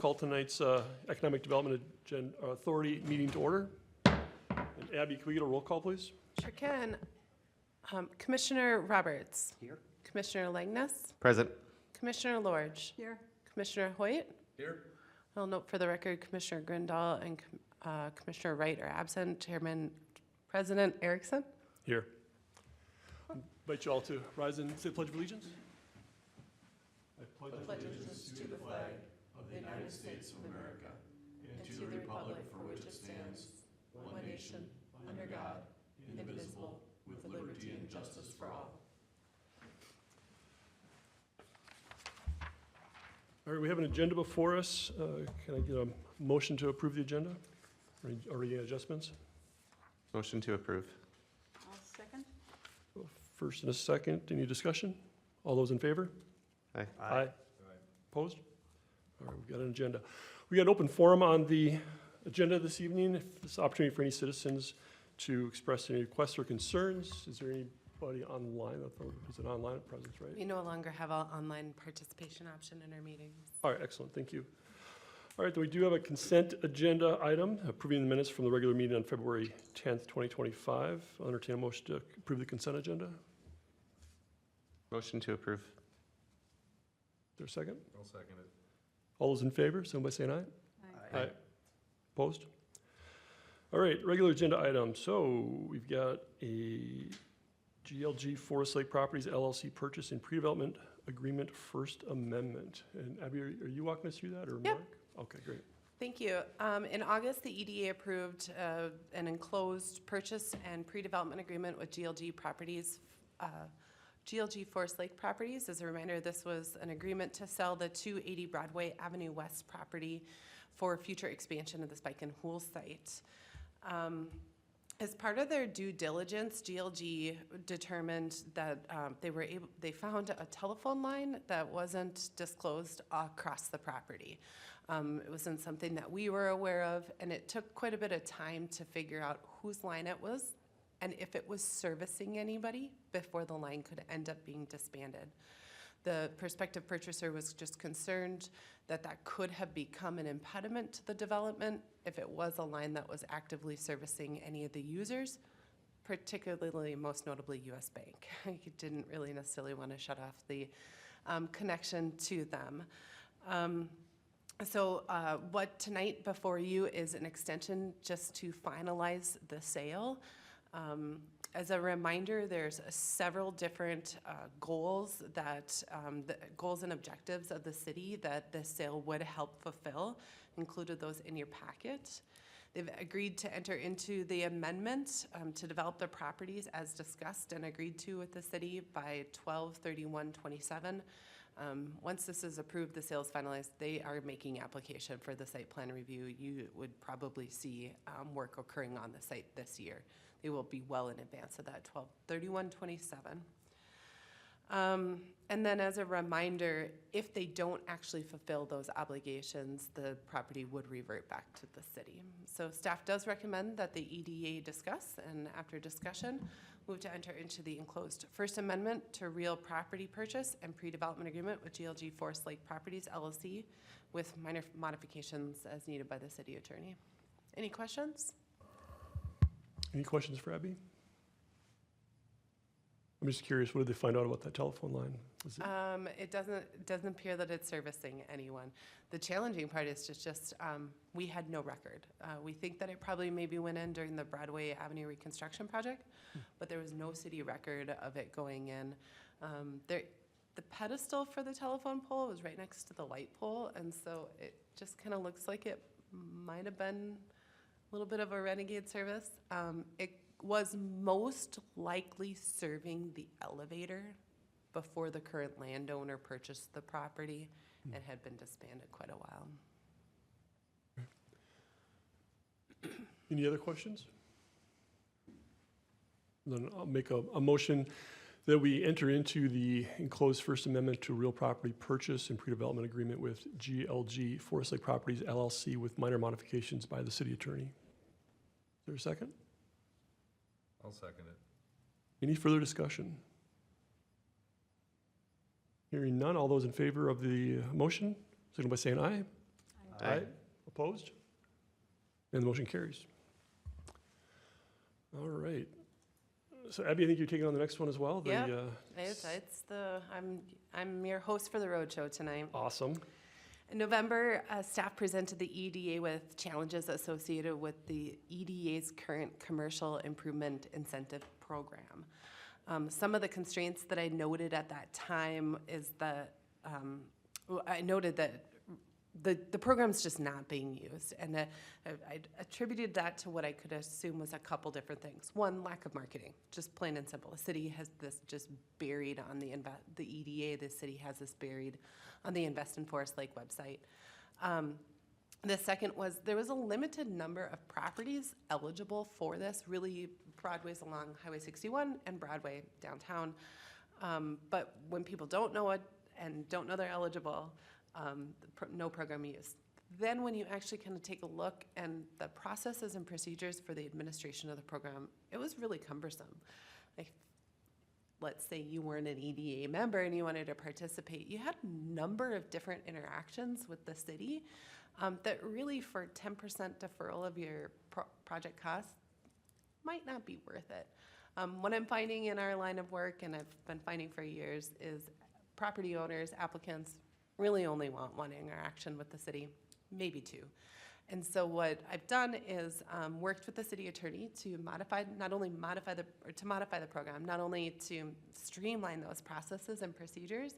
call tonight's Economic Development Authority meeting to order. And Abby, can we get a roll call, please? Sure can. Commissioner Roberts. Here. Commissioner Langness. Present. Commissioner Lorge. Here. Commissioner Hoyt. Here. I'll note for the record, Commissioner Grindal and Commissioner Wright are absent. Chairman, President Erickson. Here. Invite you all to rise and say the Pledge of Allegiance. I pledge allegiance to the flag of the United States of America and to the republic for which it stands, one nation, under God, indivisible, with liberty and justice for all. All right, we have an agenda before us. Can I get a motion to approve the agenda? Or any adjustments? Motion to approve. I'll second. First and a second. Any discussion? All those in favor? Aye. Aye. Opposed? All right, we've got an agenda. We got an open forum on the agenda this evening. If there's opportunity for any citizens to express any requests or concerns. Is there anybody online? Is it online presence, right? We no longer have an online participation option in our meetings. All right, excellent, thank you. All right, then we do have a consent agenda item, approving the minutes from the regular meeting on February 10th, 2025. I'll entertain a motion to approve the consent agenda. Is Motion to approve. there a second? I'll second it. All those in favor, signify by saying aye. Aye. Aye. Opposed? All right, regular agenda item. So we've got a GLG Forest Lake Properties LLC purchase and pre-development agreement First Amendment. And Abby, are you walking us through that, or Yep. Mark? Okay, great. Thank you. In August, the EDA approved an enclosed purchase and pre-development agreement with GLG Properties, GLG Forest Lake Properties. As a reminder, this was an agreement to sell the 280 Broadway Avenue West property for future expansion of the Spike and Hool site. As part of their due diligence, GLG determined that they found a telephone line that wasn't disclosed across the property. It wasn't something that we were aware of, and it took quite a bit of time to figure out whose line it was and if it was servicing anybody before the line could end up being disbanded. The prospective purchaser was just concerned that that could have become an impediment to the development if it was a line that was actively servicing any of the users, particularly, most notably, US Bank. He didn't really necessarily want to shut off the connection to them. So what tonight before you is an extension just to finalize the sale. As a reminder, there's several different goals goals and objectives of the city that this sale would help fulfill. Included those in your packet. They've agreed to enter into the amendment to develop the properties as discussed and agreed to with the city by 12/31/27. Once this is approved, the sale is finalized, they are making application for the site plan review. You would probably see work occurring on the site this year. They will be well in advance of that 12/31/27. And then as a reminder, if they don't actually fulfill those obligations, the property would revert back to the city. So staff does recommend that the EDA discuss, and after discussion, move to enter into the enclosed First Amendment to real property purchase and pre-development agreement with GLG Forest Lake Properties LLC with minor modifications as needed by the city attorney. Any questions? Any questions for Abby? I'm just curious, what did they find out about that telephone line? Was it- It doesn't appear that it's servicing anyone. The challenging part is just we had no record. We think that it probably maybe went in during the Broadway Avenue reconstruction project, but there was no city record of it going in. The pedestal for the telephone pole was right next to the light pole, and so it just kind of looks like it might have been a little bit of a renegade service. It was most likely serving the elevator before the current landowner purchased the property and had been disbanded quite a while. Any other questions? Then I'll make a motion that we enter into the enclosed First Amendment to real property purchase and pre-development agreement with GLG Forest Lake Properties LLC with minor modifications by the city attorney. Is there a second? I'll second it. Any further discussion? Hearing none, all those in favor of the motion, signal by saying aye. Aye. Opposed? And the motion carries. All right. So Abby, I think you're taking on the next one as well? the, Yep. uh, I'm your host for the roadshow tonight. Awesome. In November, staff presented the EDA with challenges associated with the EDA's current Commercial Improvement Incentive Program. Some of the constraints that I noted at that time is that I noted that the program's just not being used, and I attributed that to what I could assume was a couple different things. One, lack of marketing, just plain and simple. The city has this just buried on the EDA. The city has this buried on the Invest in Forest Lake website. The second was there was a limited number of properties eligible for this, really broadways along Highway 61 and Broadway downtown. But when people don't know it and don't know they're eligible, no program used. Then when you actually kind of take a look and the processes and procedures for the administration of the program, it was really cumbersome. Like, let's say you weren't an EDA member and you wanted to participate, you had a number of different interactions with the city that really for 10% deferral of your project costs might not be worth it. What I'm finding in our line of work, and I've been finding for years, is property owners, applicants, really only want one interaction with the city, maybe two. And so what I've done is worked with the city attorney to modify the program, not only to streamline those processes and procedures,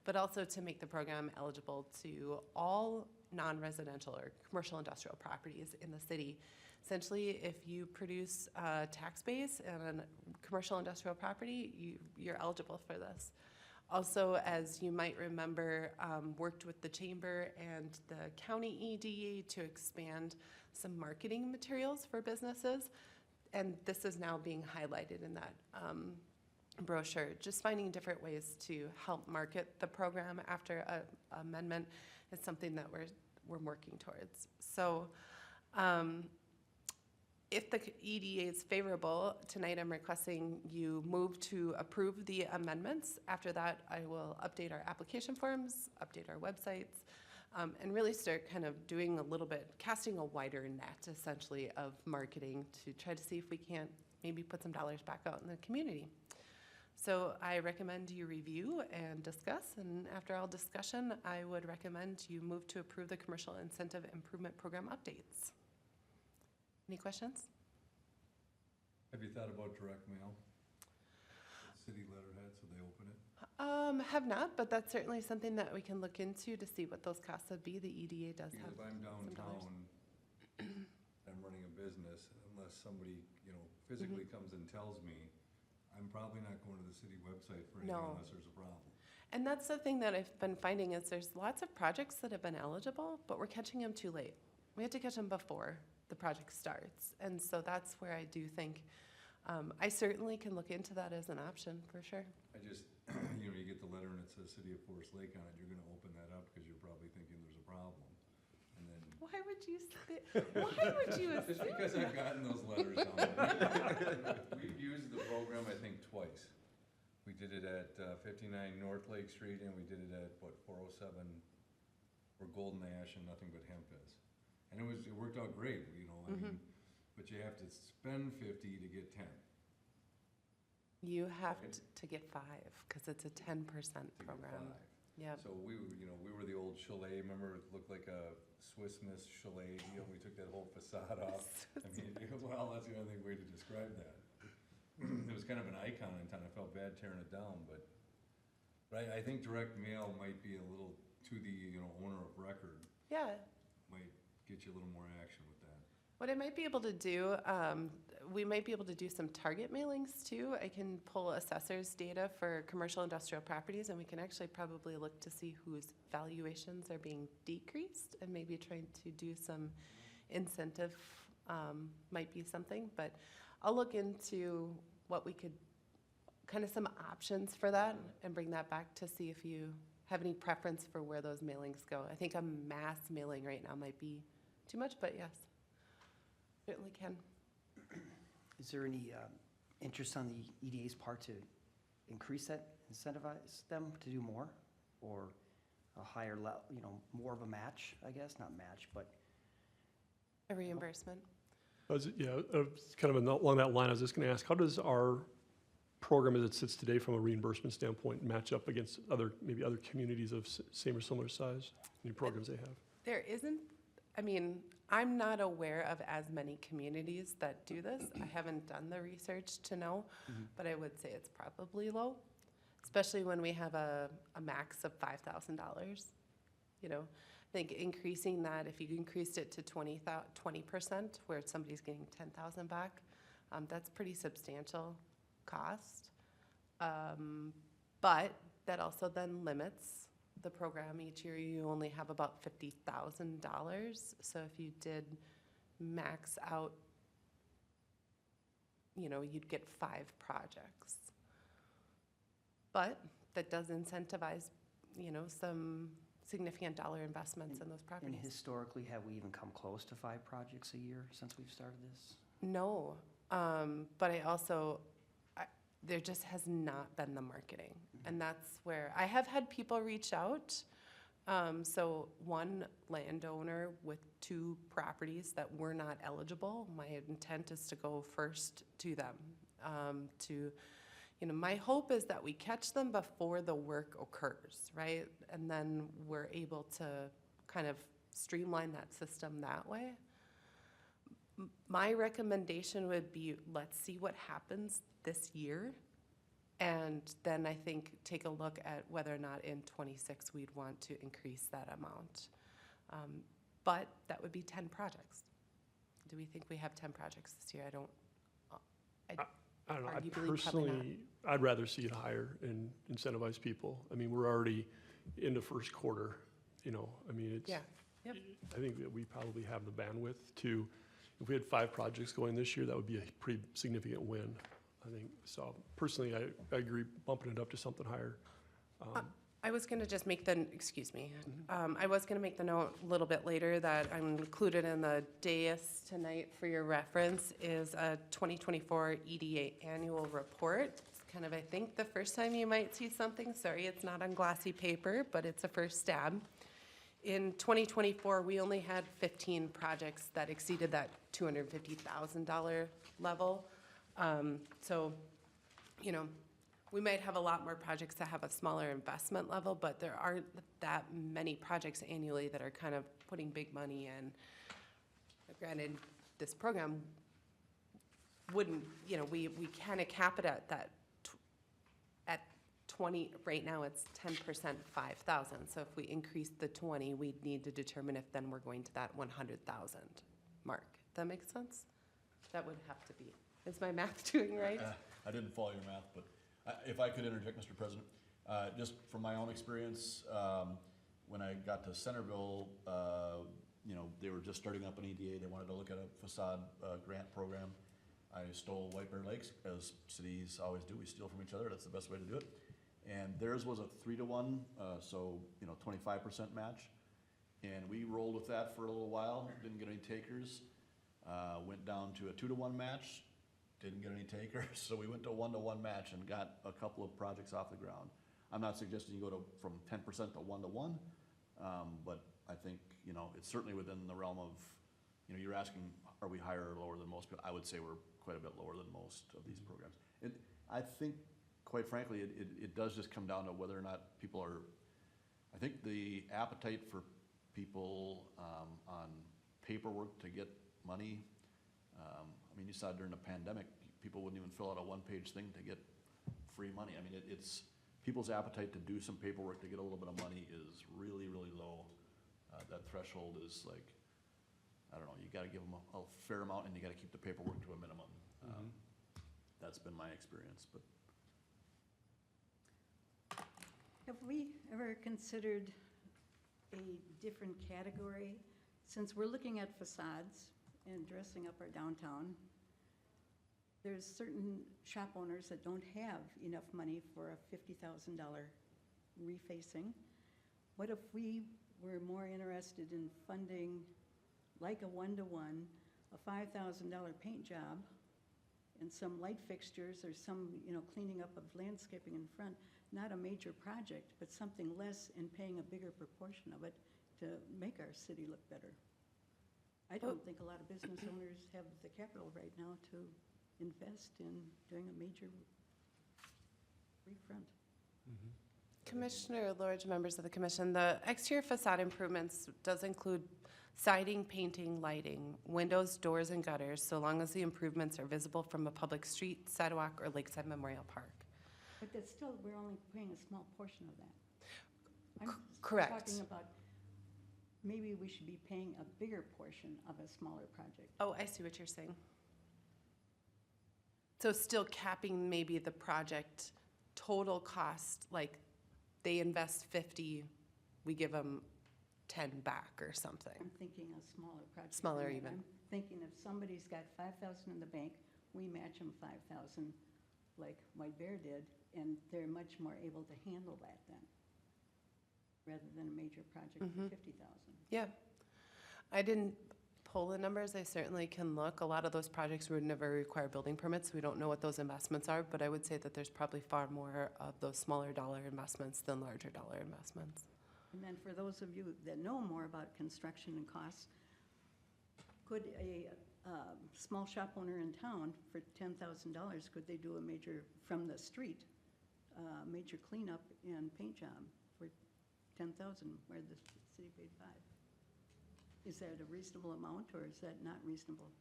but also to make the program eligible to all non-residential or commercial industrial properties in the city. Essentially, if you produce a tax base and a commercial industrial property, you're eligible for this. Also, as you might remember, worked with the chamber and the county EDA to expand some marketing materials for businesses. And this is now being highlighted in that brochure. Just finding different ways to help market the program after a amendment is something that we're working towards. So if the EDA is favorable, tonight I'm requesting you move to approve the amendments. After that, I will update our application forms, update our websites, and really start kind of doing a little bit, casting a wider net, essentially, of marketing to try to see if we can't maybe put some dollars back out in the community. So I recommend you review and discuss, and after all discussion, I would recommend you move to approve the Commercial Incentive Improvement Program updates. Any questions? Have you thought about direct mail? City letterhead, so they open it? Have not, but that's certainly something that we can look into to see what those costs would be. The EDA does have. Because if I'm dollars. downtown, I'm running a business, unless somebody, physically comes and tells me, I'm probably not going to the city website for anything No. unless there's a problem. And that's the thing that I've been finding is there's lots of projects that have been eligible, but we're catching them too late. We have to catch them before the project starts. And so that's where I do think, I certainly can look into that as an option, for sure. I just, you get the letter and it says City of Forest Lake on it, you're gonna open that up because you're probably thinking there's a problem. And then, Why would you just assume? because I've gotten those letters on We've used the program, I think, twice. We did it at 59 North Lake Street, and we did it at, 407, where Golden Ash and Nothing But Hemp is. And it worked out great, I mean, but you have to spend 50 to get 10. You have to get 5, because it's a 10% to program. get 5. Yep. So we were the old chalet, remember, it looked like a Swiss Miss chalet, we took that whole facade off. I mean, well, that's the only way to describe that. It was kind of an icon in town, I felt bad tearing it down, but I think direct mail might be a little, to the, owner of record, Yeah. might get you a little more action with that. What I might be able to do, we might be able to do some target mailings too. I can pull assessors data for commercial industrial properties, and we can actually probably look to see whose valuations are being decreased and maybe trying to do some incentive might be something. But I'll look into what we could, kind of some options for that, and bring that back to see if you have any preference for where those mailings go. I think a mass mailing right now might be too much, but yes, certainly can. Is there any interest on the EDA's part to increase that, incentivize them to do more? Or a higher, more of a match, I guess, not match, but A reimbursement. Kind of along that line, I was just going to ask, how does our program as it sits today from a reimbursement standpoint match up against maybe other communities of same or similar size, new programs they have? There isn't, I mean, I'm not aware of as many communities that do this. I haven't done the research to know, but I would say it's probably low, especially when we have a max of $5,000. You know, I think increasing that, if you increased it to 20%, where somebody's getting 10,000 back, that's pretty substantial cost. But that also then limits the program. Each year you only have about $50,000. So if you did max out, you know, you'd get 5 projects. But that does incentivize, you know, some significant dollar investments in those and properties. historically, have we even come close to 5 projects a year since we've started this? No, but I also, there just has not been the marketing. And that's where, I have had people reach out. So one landowner with 2 properties that were not eligible, my intent is to go first to them. You know, my hope is that we catch them before the work occurs, right? And then we're able to kind of streamline that system that way. My recommendation would be, let's see what happens this year. And then I think take a look at whether or not in '26 we'd want to increase that amount. But that would be 10 projects. Do we think we have 10 projects this year? I don't know. I Arguably, probably personally, I'd rather see it higher and incentivize people. I mean, we're already in the first quarter, you know, I mean, it's. Yeah, yep. I think that we probably have the bandwidth to, if we had 5 projects going this year, that would be a pretty significant win, I think. So personally, I agree bumping it up to something higher. I was gonna just make excuse me, I was gonna make the note a little bit later that I'm included in the dais tonight for your reference is a 2024 EDA annual report. It's kind of, I think, the first time you might see something. Sorry, it's not on glossy paper, but it's a first stab. In 2024, we only had 15 projects that exceeded that $250,000 level. So, you know, we might have a lot more projects that have a smaller investment level, but there aren't that many projects annually that are kind of putting big money in. Granted, this program wouldn't, you know, we kind of cap it at that, at 20, right now it's 10%, 5,000. So if we increase the 20, we'd need to determine if then we're going to that 100,000 mark. That makes sense? That would have to be. Is my math doing right? I didn't follow your math, but if I could interject, Mr. President, just from my own experience, when I got to Centerville, you know, they were just starting up an EDA. They wanted to look at a facade grant program. I stole White Bear Lakes, as cities always do. We steal from each other. That's the best way to do it. And theirs was a 3-to-1, so, you know, 25% match. And we rolled with that for a little while. Didn't get any takers. Went down to a 2-to-1 match. Didn't get any takers, so we went to a 1-to-1 match and got a couple of projects off the ground. I'm not suggesting you go from 10% to 1-to-1, but I think, you know, it's certainly within the realm of, you know, you're asking, are we higher or lower than most? But I would say we're quite a bit lower than most of these programs. I think, quite frankly, it does just come down to whether or not people are, I think the appetite for people on paperwork to get money, I mean, you saw during the pandemic, people wouldn't even fill out a 1-page thing to get free money. I mean, it's people's appetite to do some paperwork to get a little bit of money is really, really low. That threshold is like, I don't know, you gotta give them a fair amount and you gotta keep the paperwork to a minimum. That's been my experience, but. Have we ever considered a different category? Since we're looking at facades and dressing up our downtown, there's certain shop owners that don't have enough money for a $50,000 refacing. What if we were more interested in funding, like a 1-to-1, a $5,000 paint job and some light fixtures or some, you know, cleaning up of landscaping in front not a major project, but something less and paying a bigger proportion of it to make our city look better. I don't think a lot of business owners have the capital right now to invest in doing a major refront. Commissioner Lorge, members of the commission, the exterior facade improvements does include siding, painting, lighting, windows, doors, and gutters, so long as the improvements are visible from a public street, sidewalk, or lakeside memorial park. But that's still, we're only paying a small portion of that. I'm Correct. talking about, maybe we should be paying a bigger portion of a smaller project. Oh, I see what you're saying. So still capping maybe the project total cost, like they invest 50, we give them 10 back or something. I'm thinking a smaller project. than Smaller that. even. I'm thinking if somebody's got 5,000 in the bank, we match them 5,000 like White Bear did, and they're much more able to handle that then, rather than a major project for 50,000. Yeah. I didn't pull the numbers. I certainly can look. A lot of those projects would never require building permits. We don't know what those investments are, but I would say that there's probably far more of those smaller dollar investments than larger dollar investments. And then for those of you that know more about construction and costs, could a small shop owner in town for $10,000, could they do a major, from the street, major cleanup and paint job for $10,000 where the city paid $5,000? Is that a reasonable amount, or is that not reasonable?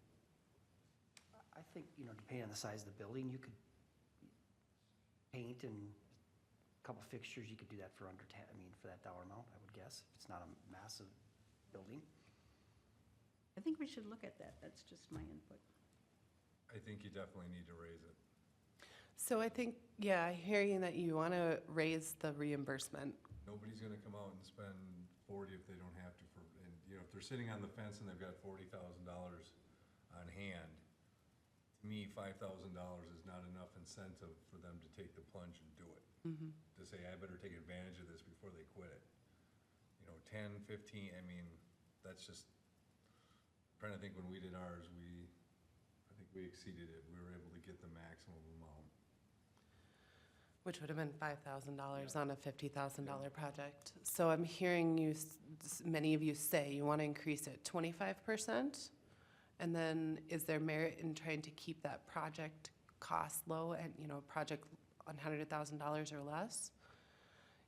I think, you know, depending on the size of the building, you could paint and a couple fixtures, you could do that for under 10, I mean, for that dollar amount, I would guess, if it's not a massive building. I think we should look at that. That's just my input. I think you definitely need to raise it. So I think, yeah, hearing that you want to raise the reimbursement. Nobody's gonna come out and spend 40 if they don't have to and, you know, if they're sitting on the fence and they've got $40,000 on hand, to me, $5,000 is not enough incentive for them to take the plunge and do it. To say, I better take advantage of this before they quit it. You know, 10, 15, I mean, that's just, I'm trying to think when we did ours, I think we exceeded it. We were able to get the maximum amount. Which would have been $5,000 on a $50,000 project. So I'm hearing you, many of you say you want to increase it 25%? And then is there merit in trying to keep that project cost low and, you know, project $100,000 or less?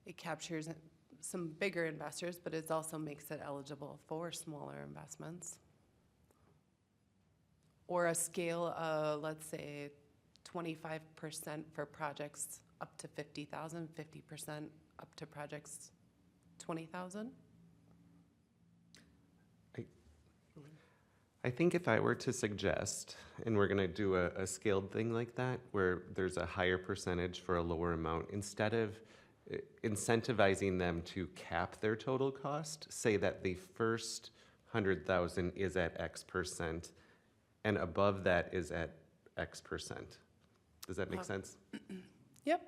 It captures some bigger investors, but it also makes it eligible for smaller investments. Or a scale of, let's say, 25% for projects up to 50,000, 50% up to projects 20,000? I think if I were to suggest, and we're gonna do a scaled thing like that, where there's a higher percentage for a lower amount, instead of incentivizing them to cap their total cost, say that the first 100,000 is at X% and above that is at X%. Does that make sense? Yep.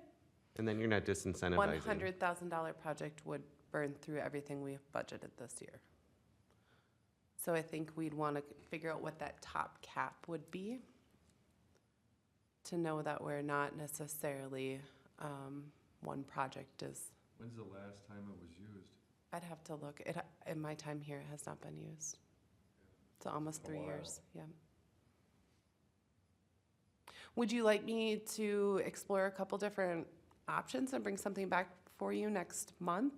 And then you're not disincentivizing. $100,000 project would burn through everything we've budgeted this year. So I think we'd want to figure out what that top cap would be to know that we're not necessarily, one project is, When's the last time it was used? I'd have to look. In my time here, it has not been used. So almost A 3 while. years, yeah. Would you like me to explore a couple different options and bring something back for you next month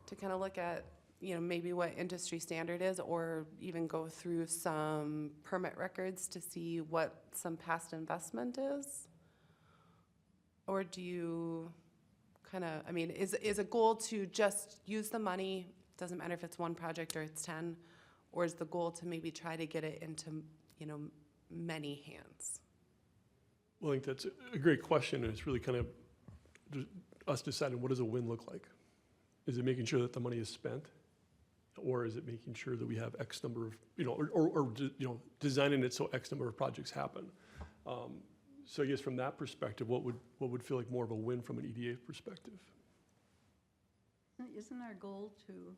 to kind of look at, you know, maybe what industry standard is, or even go through some permit records to see what some past investment is? Or do you kind of, I mean, is a goal to just use the money, doesn't matter if it's one project or it's 10, or is the goal to maybe try to get it into, you know, many hands? Well, I think that's a great question, and it's really kind of us deciding what does a win look like? Is it making sure that the money is spent? Or is it making sure that we have X number of, you know, or you know, designing it so X number of projects happen? So I guess from that perspective, what would feel like more of a win from an EDA perspective? Isn't our goal to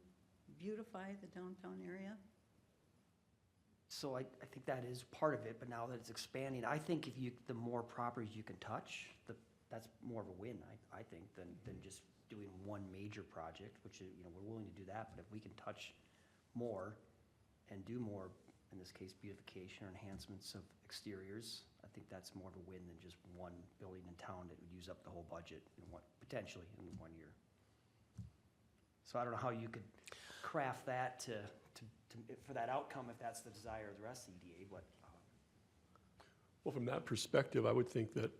beautify the downtown area? So I think that is part of it, but now that it's expanding, I think if you, the more properties you can touch, the that's more of a win, I think, than just doing one major project, which, is, we're willing to do that, but if we can touch more and do more, in this case, beautification or enhancements of exteriors, I think that's more of a win than just one building in town that would use up the whole budget potentially in 1 year. So I don't know how you could craft that for that outcome if that's the desire of the rest of the EDA, but. Well, from that perspective, I would think that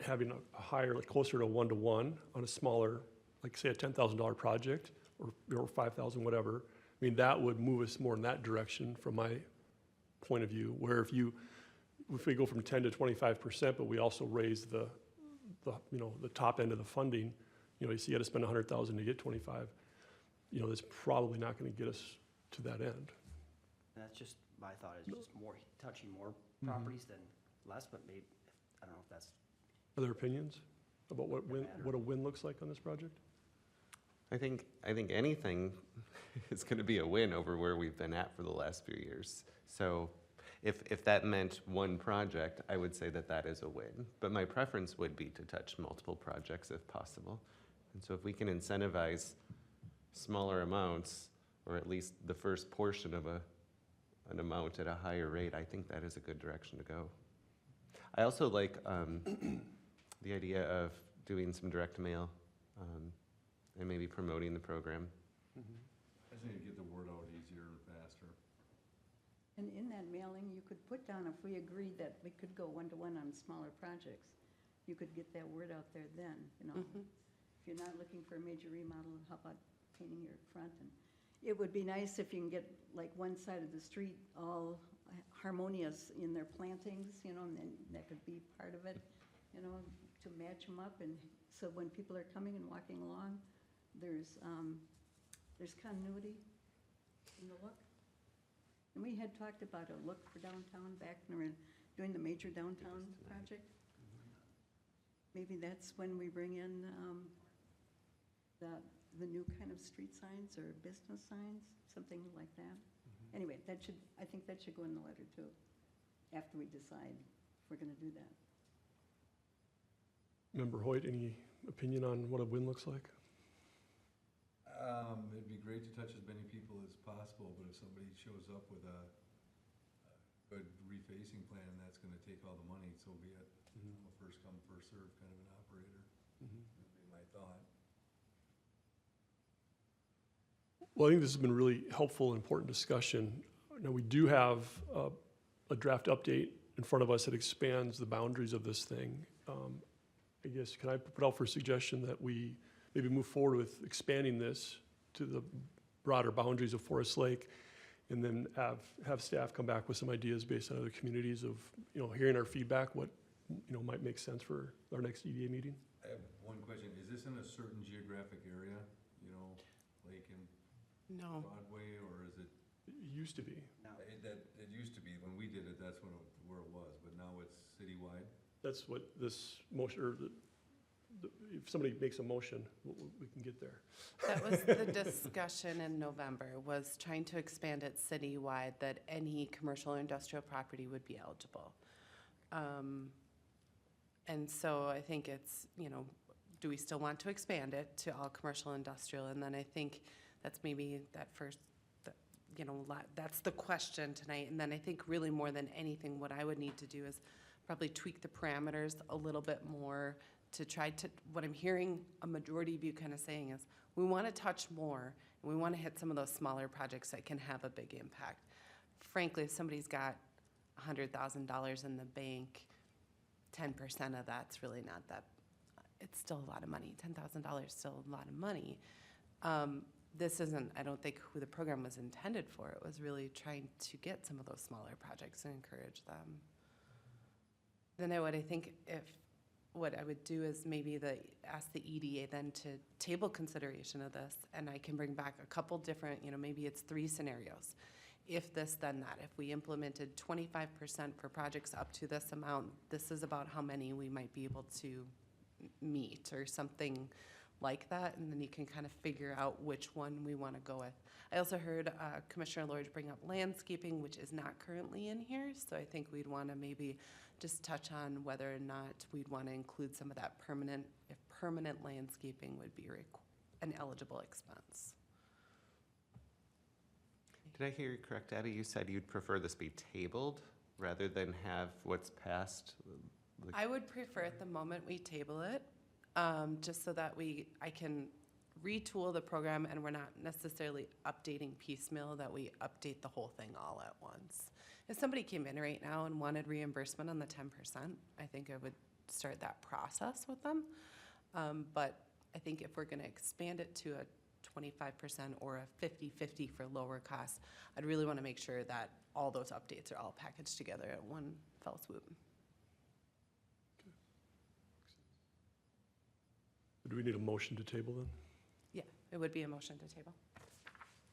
having a higher, like closer to 1-to-1 on a smaller, like say a $10,000 project or 5,000, whatever, I mean, that would move us more in that direction from my point of view, where if we go from 10 to 25%, but we also raise the top end of the funding, you see you got to spend 100,000 to get 25, that's probably not going to get us to that end. That's just, my thought is just touching more properties than less, but maybe, I don't know if that's. Other opinions about what a win looks like on this project? I think anything is going to be a win over where we've been at for the last few years. So if that meant one project, I would say that is a win. But my preference would be to touch multiple projects if possible. And so if we can incentivize smaller amounts, or at least the first portion of an amount at a higher rate, I think that is a good direction to go. I also like the idea of doing some direct mail and maybe promoting the program. I just need to get the word out easier and faster. And in that mailing, you could put down, if we agreed that we could go 1-to-1 on smaller projects, you could get that word out there then, If you're not looking for a major remodel, how about painting your front? And it would be nice if you can get like one side of the street all harmonious in their plantings, and then that could be part of it, to match them up. And so when people are coming and walking along, there's continuity in the look. And we had talked about a look for downtown back when we were doing the major downtown project. Maybe that's when we bring in the new kind of street signs or business signs, something like that. Anyway, I think that should go in the letter too, after we decide if we're going to do that. Member Hoyt, any opinion on what a win looks like? It'd be great to touch as many people as possible, but if somebody shows up with a good refacing plan, that's gonna take all the money, so be it. A first come, first served kind of an operator, would be my thought. Well, I think this has been a really helpful and important discussion. Now, we do have a draft update in front of us that expands the boundaries of this thing. I guess, can I put out for a suggestion that we maybe move forward with expanding this to the broader boundaries of Forest Lake, and then have staff come back with some ideas based on other communities of, hearing our feedback, what, might make sense for our next EDA meeting? I have one question, is this in a certain geographic area, Lake and No. Broadway, or is it? It used to be. It used to be, when we did it, that's where it was, but now it's citywide? That's what this motion, or if somebody makes a motion, we can get there. That was the discussion in November, was trying to expand it citywide, that any commercial or industrial property would be eligible. And so I think it's, do we still want to expand it to all commercial industrial? And then I think that's maybe that first, that's the question tonight. And then I think really more than anything, what I would need to do is probably tweak the parameters a little bit more to try to, what I'm hearing a majority of you kind of saying is, we want to touch more, and we want to hit some of those smaller projects that can have a big impact. Frankly, if somebody's got $100,000 in the bank, 10% of that's really not that, it's still a lot of money. $10,000 is still a lot of money. This isn't, I don't think, who the program was intended for. It was really trying to get some of those smaller projects and encourage them. Then I think what I would do is maybe ask the EDA then to table consideration of this, and I can bring back a couple different, maybe it's 3 scenarios. If this, then that. If we implemented 25% for projects up to this amount, this is about how many we might be able to meet, or something like that, and then you can kind of figure out which one we want to go with. I also heard Commissioner Lord bring up landscaping, which is not currently in here, so I think we'd want to maybe just touch on whether or not we'd want to include some of that permanent, if permanent landscaping would be an eligible expense. Did I hear you correct, Abby? You said you'd prefer this be tabled rather than have what's passed? I would prefer at the moment we table it, just so that I can retool the program and we're not necessarily updating piecemeal, that we update the whole thing all at once. If somebody came in right now and wanted reimbursement on the 10%, I think I would start that process with them. But I think if we're gonna expand it to a 25% or a 50-50 for lower costs, I'd really wanna make sure that all those updates are all packaged together at one fell swoop. Do we need a motion to table then? Yeah, it would be a motion to table.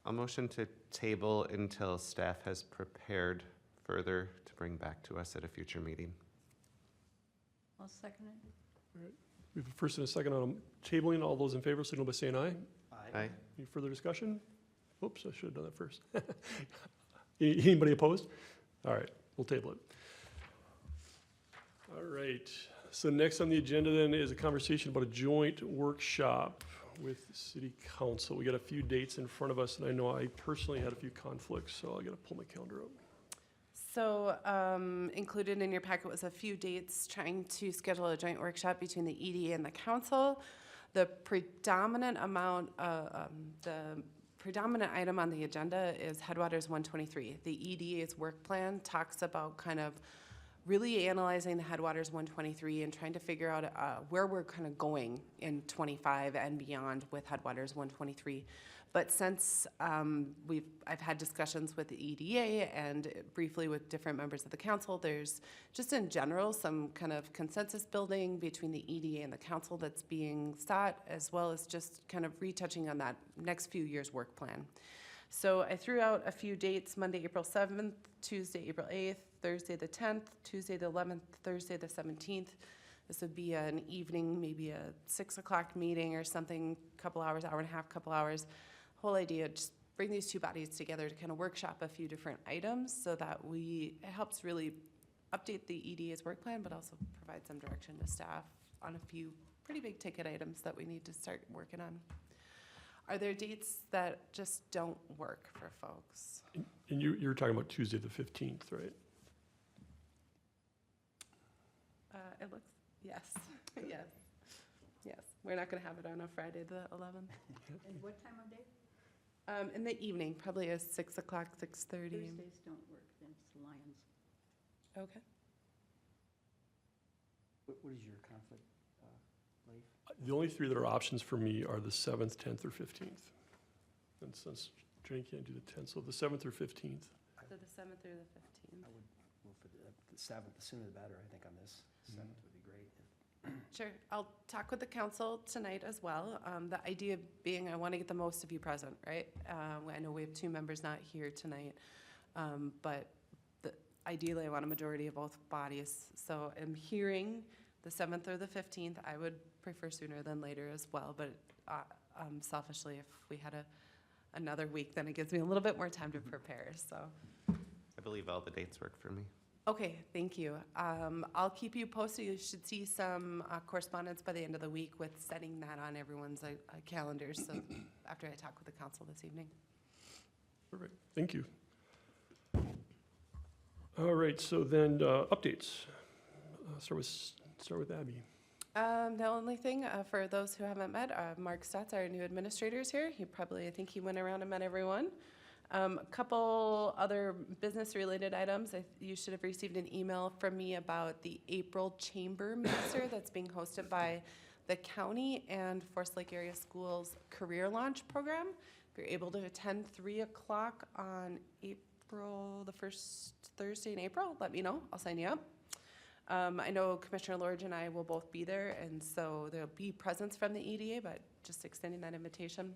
I'll motion to table until staff has prepared further to bring back to us at a future meeting. I'll second it. We have a first and a second on tabling. All those in favor, signal by saying aye. Aye. Any further discussion? Oops, I should have done that first. Anybody opposed? All right, we'll table it. All right, so next on the agenda then is a conversation about a joint workshop with City Council. We got a few dates in front of us, and I know I personally had a few conflicts, so I gotta pull my calendar up. So included in your packet was a few dates trying to schedule a joint workshop between the EDA and the council. The predominant item on the agenda is Headwaters 123. The EDA's work plan talks about kind of really analyzing the Headwaters 123 and trying to figure out where we're kind of going in 25 and beyond with Headwaters 123. But since I've had discussions with the EDA and briefly with different members of the council, there's just in general some kind of consensus building between the EDA and the council that's being sought, as well as just kind of retouching on that next few years' work plan. So I threw out a few dates: Monday, April 7th, Tuesday, April 8th, Thursday the 10th, Tuesday the 11th, Thursday the 17th. This would be an evening, maybe a 6 o'clock meeting or something, couple hours, hour and a half, couple hours. Whole idea, just bring these two bodies together to kind of workshop a few different items so that it helps really update the EDA's work plan, but also provide some direction to staff on a few pretty big ticket items that we need to start working on. Are there dates that just don't work for folks? And you're talking about Tuesday the 15th, right? It looks, yes, yes, yes. We're not gonna have it on a Friday the 11th. And what time of day? In the evening, probably a 6 o'clock, 6:30. Thursdays don't work, then it's the Lions. Okay. What is your conflict, Leif? The only three that are options for me are the 7th, 10th, or 15th. And since Jenny can't do the 10th, so the 7th or 15th. So the 7th through the 15th. I would move for the 7th, the sooner the better, I think, on this. 7th would be great. Sure, I'll talk with the council tonight as well. The idea being I want to get the most of you present, right? I know we have 2 members not here tonight, but ideally I want a majority of both bodies. So I'm hearing the 7th or the 15th. I would prefer sooner than later as well, but selfishly, if we had another week, then it gives me a little bit more time to prepare, so. I believe all the dates work for me. Okay, thank you. I'll keep you posted. You should see some correspondence by the end of the week with setting that on everyone's calendars, so after I talk with the council this evening. Perfect, thank you. All right, so then updates. Start with Abby. The only thing, for those who haven't met, Mark Stotz, our new administrator, is here. I think he went around and met everyone. A couple other business-related items. You should have received an email from me about the April Chamber Mixer that's being hosted by the county and Forest Lake Area Schools Career Launch Program. If you're able to attend 3 o'clock on April, the first Thursday in April, let me know. I'll sign you up. I know Commissioner Lord and I will both be there, and so there'll be presence from the EDA, but just extending that invitation.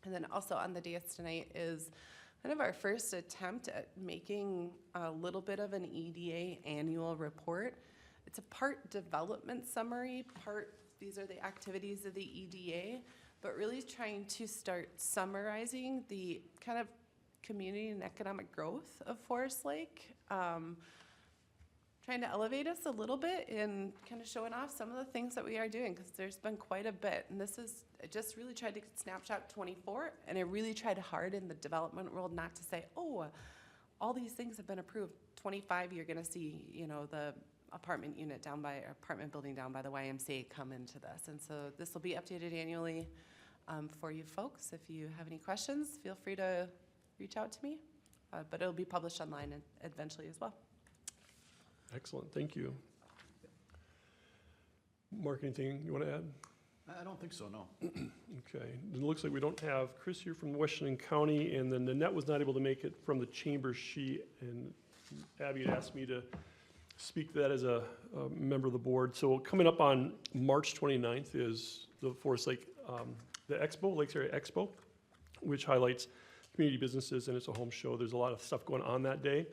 And then also on the dais tonight is kind of our first attempt at making a little bit of an EDA annual report. It's a part development summary, part these are the activities of the EDA, but really trying to start summarizing the kind of community and economic growth of Forest Lake. Trying to elevate us a little bit in kind of showing off some of the things that we are doing, because there's been quite a bit. And this is, I just really tried to snapshot 24, and I really tried hard in the development world not to say, oh, all these things have been approved. 25, you're gonna see, you know, the apartment building down by the YMCA come into this. And so this will be updated annually for you folks. If you have any questions, feel free to reach out to me, but it'll be published online eventually as well. Excellent, thank you. Mark, anything you want to add? I don't think so, no. Okay, it looks like we don't have Chris here from Washington County, and then Nanette was not able to make it from the chamber. She and Abby had asked me to speak to that as a member of the board. So coming up on March 29th is the Forest Lake, the Expo, Lakes Area Expo, which highlights community businesses, and it's a home show. There's a lot of stuff going on that day.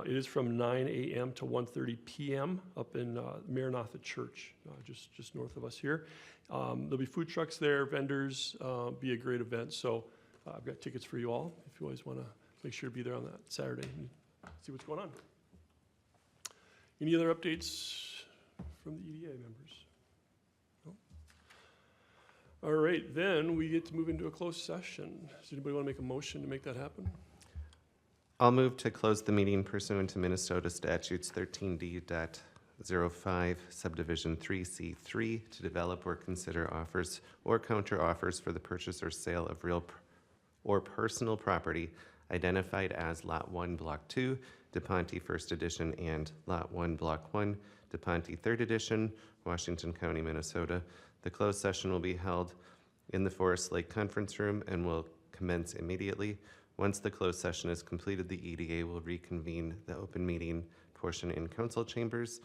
It is from 9 a.m. to 1:30 p.m. up in Maranatha Church, just north of us here. There'll be food trucks there, vendors, be a great event. So I've got tickets for you all if you always want to make sure to be there on that Saturday and see what's going on. Any other updates from the EDA members? No? All right, then we get to move into a closed session. Does anybody want to make a motion to make that happen? I'll move to close the meeting pursuant to Minnesota Statutes 13D.05 subdivision 3C3 to develop or consider offers or counteroffers for the purchase or sale of real or personal property identified as Lot 1, Block 2, Deponti First Addition, and Lot 1, Block 1, Deponti Third Addition, Washington County, Minnesota. The closed session will be held in the Forest Lake Conference Room and will commence immediately. Once the closed session is completed, the EDA will reconvene the open meeting portion in council chambers.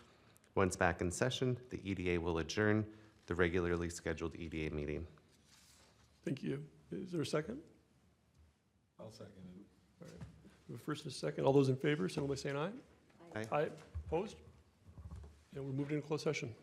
Once back in session, the EDA will adjourn the regularly scheduled EDA meeting. Thank you. Is there a second? I'll second it. All right. We have a first and a second. All those in favor, signal by saying aye. Aye. Aye. Opposed? And we're moved into closed session.